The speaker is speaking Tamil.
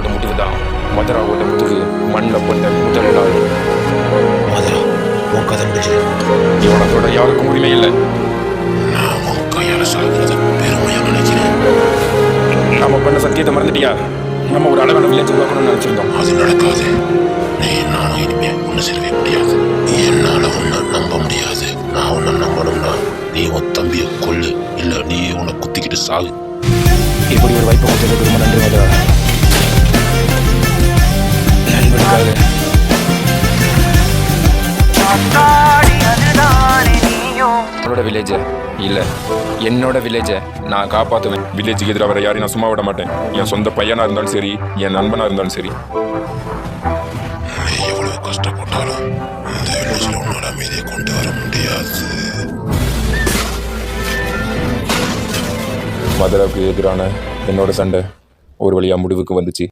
மதுராவோட முடிவு தான். மதுராவோட முதுகு மண்ணில் போட்ட முதல் நாள். மதுரா உன் கதை முடிஞ்சு. இவனத்தோட யாருக்கும் உரிமை இல்லை. நான் உன் கையால் சாகுறத பெருமையாக நினைக்கிறேன். நம்ம பண்ண சத்தியத்தை மறந்துட்டியா? நம்ம ஒரு அழகான வில்லேஜ் உருவாக்கணும்னு நினைச்சிருந்தோம். அது நடக்காது. நீ நானும் இனிமே ஒன்று சேரவே முடியாது. என்னால் உன்னை நம்ப முடியாது. நான் உன்னை நம்பணும்னா நீ உன் தம்பியை கொல்லு, இல்லை நீ உன்னை குத்திக்கிட்டு சாகு. இப்படி ஒரு வாய்ப்பு கொடுத்ததுக்கு ரொம்ப நன்றி மதுரா. நண்பனுக்காக. என்னோட வில்லேஜை இல்லை, என்னோட வில்லேஜை நான் காப்பாற்றுவேன். வில்லேஜுக்கு எதிராக வர யாரையும் நான் சும்மா விட மாட்டேன். என் சொந்த பையனாக இருந்தாலும் சரி, என் நண்பனாக இருந்தாலும் சரி. நீ எவ்வளவு கஷ்டப்பட்டாலும் இந்த வில்லேஜில் உன்னோட அமைதியை கொண்டு வர முடியாது. மதுராவுக்கு எதிரான என்னோட சண்டை ஒரு வழியாக முடிவுக்கு வந்துச்சு.